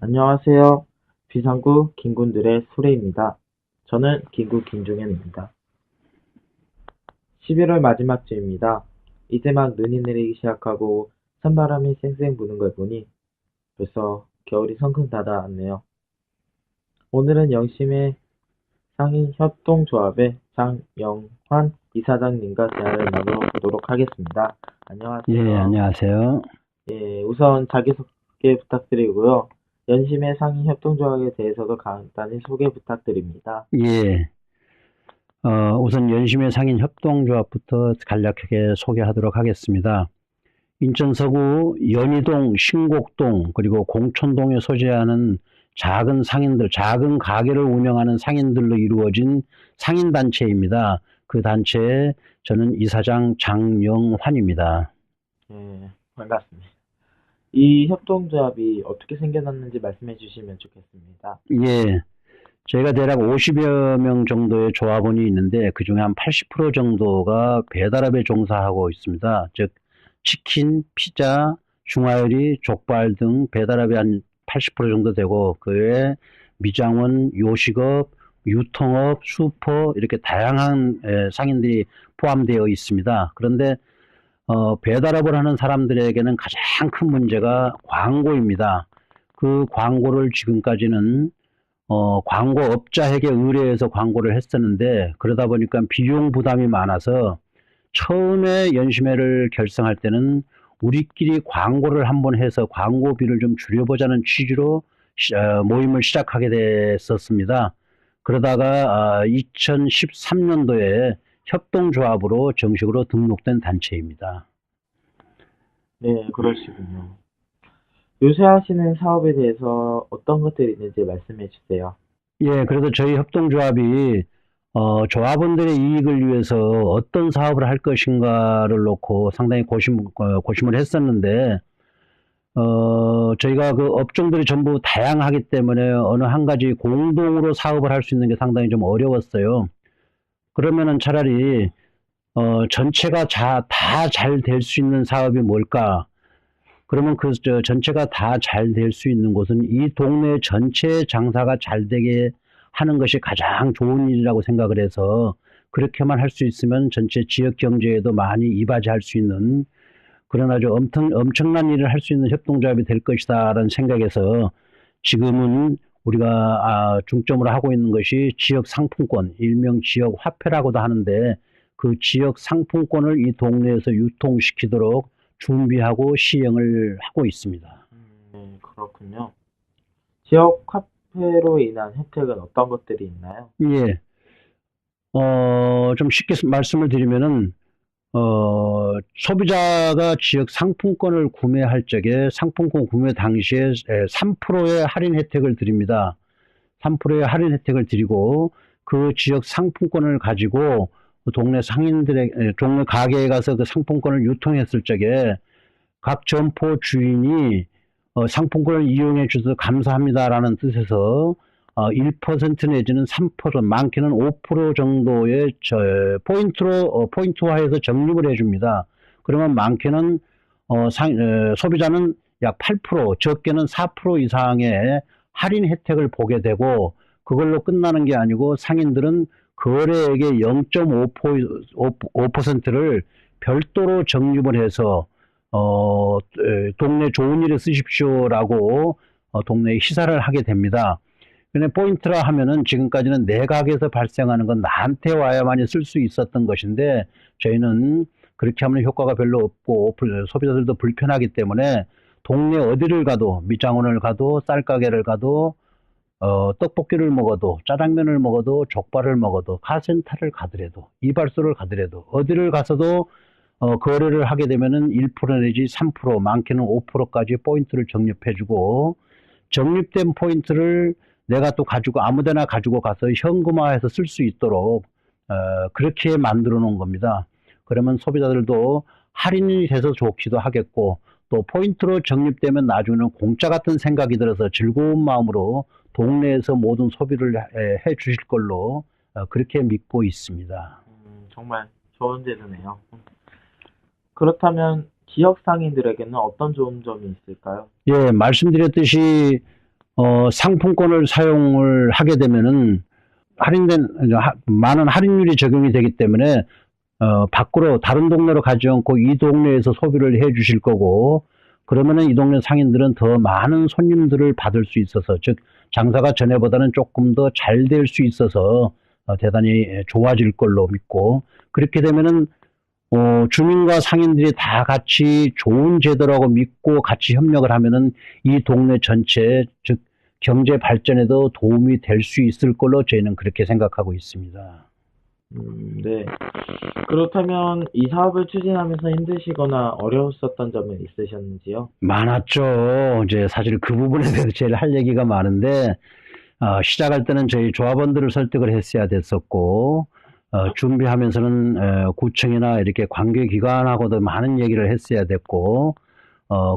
안녕하세요. 비상구 김군들의 수레입니다. 저는 김구 김종현입니다. 11월 마지막 주입니다. 이제 막 눈이 내리기 시작하고 찬바람이 쌩쌩 부는 걸 보니 벌써 겨울이 성큼 다가왔네요. 오늘은 영심의 상인협동조합의 장영환 이사장님과 대화를 나눠보도록 하겠습니다. 예, 안녕하세요. 안녕하세요. 예, 우선 자기소개 부탁드리고요. 연심의 상인협동조합에 대해서도 간단히 소개 부탁드립니다. 예, 우선 연심의 상인 협동조합부터 간략하게 소개하도록 하겠습니다. 인천 서구 연희동, 신곡동, 그리고 공촌동에 소재하는 작은 상인들, 작은 가게를 운영하는 상인들로 이루어진 상인단체입니다. 그 단체에 저는 이사장 장영환입니다. 예, 반갑습니다. 이 협동조합이 어떻게 생겨났는지 말씀해 주시면 좋겠습니다. 예, 저희가 대략 50여 명 정도의 조합원이 있는데 그중에 한 80% 정도가 배달업에 종사하고 있습니다. 즉 치킨, 피자, 중화요리, 족발 등 배달업이 한 80% 정도 되고 그 외에 미장원, 요식업, 유통업, 슈퍼 이렇게 다양한 상인들이 포함되어 있습니다. 그런데 배달업을 하는 사람들에게는 가장 큰 문제가 광고입니다. 그 광고를 지금까지는 광고업자에게 의뢰해서 광고를 했었는데 그러다 보니까 비용 부담이 많아서 처음에 연심회를 결성할 때는 우리끼리 광고를 한번 해서 광고비를 좀 줄여보자는 취지로 모임을 시작하게 됐었습니다. 그러다가 2013년도에 협동조합으로 정식으로 등록된 단체입니다. 네, 그러시군요. 요새 하시는 사업에 대해서 어떤 것들이 있는지 말씀해 주세요. 예, 그래서 저희 협동조합이 조합원들의 이익을 위해서 어떤 사업을 할 것인가를 놓고 상당히 고심을 했었는데, 저희가 그 업종들이 전부 다양하기 때문에 어느 한 가지 공동으로 사업을 할 수 있는 게 상당히 좀 어려웠어요. 그러면은 차라리, 전체가 다 잘 될 수 있는 사업이 뭘까? 그러면 전체가 다 잘 될 수 있는 곳은 이 동네 전체 장사가 잘 되게 하는 것이 가장 좋은 일이라고 생각을 해서 그렇게만 할 수 있으면 전체 지역 경제에도 많이 이바지할 수 있는 그런 아주 엄청난 일을 할 수 있는 협동조합이 될 것이다라는 생각에서 지금은 우리가 중점으로 하고 있는 것이 지역 상품권, 일명 지역 화폐라고도 하는데 그 지역 상품권을 이 동네에서 유통시키도록 준비하고 시행을 하고 있습니다. 네, 그렇군요. 지역 화폐로 인한 혜택은 어떤 것들이 있나요? 예, 좀 쉽게 말씀을 드리면은 소비자가 지역 상품권을 구매할 적에 상품권 구매 당시에 3%의 할인 혜택을 드립니다. 3%의 할인 혜택을 드리고 그 지역 상품권을 가지고 동네 상인들의 동네 가게에 가서 그 상품권을 유통했을 적에 각 점포 주인이 상품권을 이용해 주셔서 감사합니다라는 뜻에서 1% 내지는 3%, 많게는 5% 정도의 포인트화해서 적립을 해줍니다. 그러면 많게는 소비자는 약 8%, 적게는 4% 이상의 할인 혜택을 보게 되고 그걸로 끝나는 게 아니고 상인들은 거래액의 0.5%를 별도로 적립을 해서 동네 좋은 일에 쓰십시오라고 동네에 시사를 하게 됩니다. 근데 포인트라 하면은 지금까지는 내 가게에서 발생하는 건 나한테 와야만이 쓸 수 있었던 것인데 저희는 그렇게 하면 효과가 별로 없고 소비자들도 불편하기 때문에 동네 어디를 가도 미장원을 가도 쌀가게를 가도 떡볶이를 먹어도 짜장면을 먹어도 족발을 먹어도 카센터를 가더라도 이발소를 가더라도 어디를 가서도 거래를 하게 되면은 1% 내지 3% 많게는 5%까지 포인트를 적립해주고 적립된 포인트를 내가 또 가지고 아무데나 가지고 가서 현금화해서 쓸 수 있도록 그렇게 만들어 놓은 겁니다. 그러면 소비자들도 할인이 돼서 좋기도 하겠고 또 포인트로 적립되면 나중에는 공짜 같은 생각이 들어서 즐거운 마음으로 동네에서 모든 소비를 해 주실 걸로 그렇게 믿고 있습니다. 정말 좋은 제도네요. 그렇다면 지역 상인들에게는 어떤 좋은 점이 있을까요? 예, 말씀드렸듯이 상품권을 사용을 하게 되면은 많은 할인율이 적용이 되기 때문에 밖으로 다른 동네로 가지 않고 이 동네에서 소비를 해 주실 거고, 그러면은 이 동네 상인들은 더 많은 손님들을 받을 수 있어서, 즉 장사가 전에보다는 조금 더 잘 될 수 있어서 대단히 좋아질 걸로 믿고, 그렇게 되면은 주민과 상인들이 다 같이 좋은 제도라고 믿고 같이 협력을 하면은 이 동네 전체, 즉 경제 발전에도 도움이 될 수 있을 걸로 저희는 그렇게 생각하고 있습니다. 네. 그렇다면 이 사업을 추진하면서 힘드시거나 어려웠었던 점은 있으셨는지요? 많았죠. 이제 사실 그 부분에 대해서 제일 할 얘기가 많은데, 시작할 때는 저희 조합원들을 설득을 했어야 됐었고, 준비하면서는 구청이나 이렇게 관계기관하고도 많은 얘기를 했어야 됐고,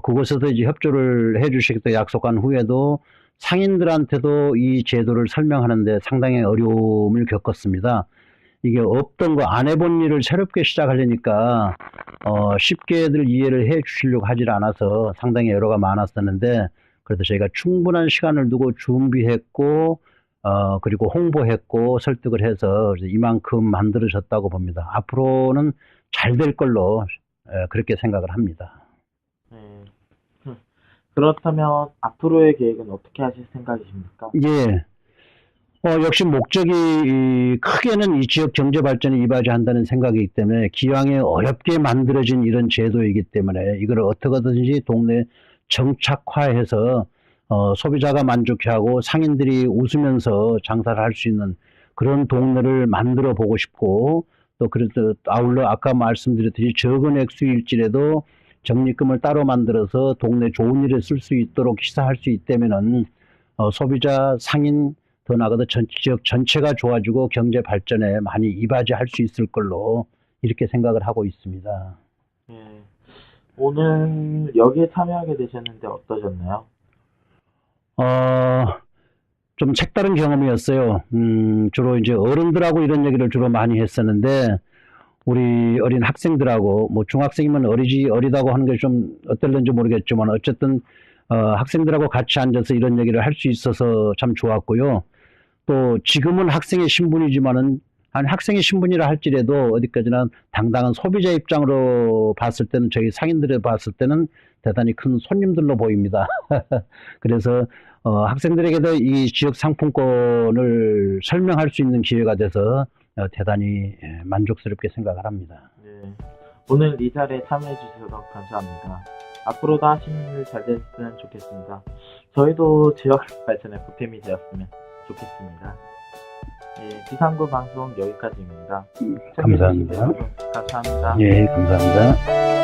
그곳에서 이제 협조를 해주시겠다 약속한 후에도 상인들한테도 이 제도를 설명하는데 상당히 어려움을 겪었습니다. 이게 없던 거, 안 해본 일을 새롭게 시작하려니까 쉽게들 이해를 해 주시려고 하질 않아서 상당히 애로가 많았었는데, 그래도 저희가 충분한 시간을 두고 준비했고 그리고 홍보했고 설득을 해서 이만큼 만들어졌다고 봅니다. 앞으로는 잘 될 걸로 그렇게 생각을 합니다. 네. 그렇다면 앞으로의 계획은 어떻게 하실 생각이십니까? 예. 역시 목적이 크게는 이 지역 경제 발전에 이바지한다는 생각이기 때문에, 기왕에 어렵게 만들어진 이런 제도이기 때문에 이걸 어떻게든지 동네에 정착화해서 소비자가 만족해하고 상인들이 웃으면서 장사를 할 수 있는 그런 동네를 만들어 보고 싶고, 또 그래도 아울러 아까 말씀드렸듯이 적은 액수일지라도 적립금을 따로 만들어서 동네 좋은 일에 쓸 수 있도록 시사할 수 있다면은 소비자, 상인, 더 나아가서 지역 전체가 좋아지고 경제 발전에 많이 이바지할 수 있을 걸로 이렇게 생각을 하고 있습니다. 예. 오늘 여기에 참여하게 되셨는데 어떠셨나요? 좀 색다른 경험이었어요. 주로 이제 어른들하고 이런 얘기를 주로 많이 했었는데, 우리 어린 학생들하고, 뭐 중학생이면 어리다고 하는 게 좀 어떨는지 모르겠지만, 어쨌든 학생들하고 같이 앉아서 이런 얘기를 할 수 있어서 참 좋았고요. 또 지금은 학생의 신분이지만은, 아니 학생의 신분이라 할지라도 어디까지나 당당한 소비자 입장으로 봤을 때는, 저희 상인들에 봤을 때는 대단히 큰 손님들로 보입니다. 그래서 학생들에게도 이 지역 상품권을 설명할 수 있는 기회가 돼서 대단히 만족스럽게 생각을 합니다. 네. 오늘 이 자리에 참여해 주셔서 감사합니다. 앞으로도 하시는 일 잘 됐으면 좋겠습니다. 저희도 지역 발전에 보탬이 되었으면 좋겠습니다. 예, 비상구 방송 여기까지입니다. 감사합니다. 여러분, 감사합니다. 예, 감사합니다.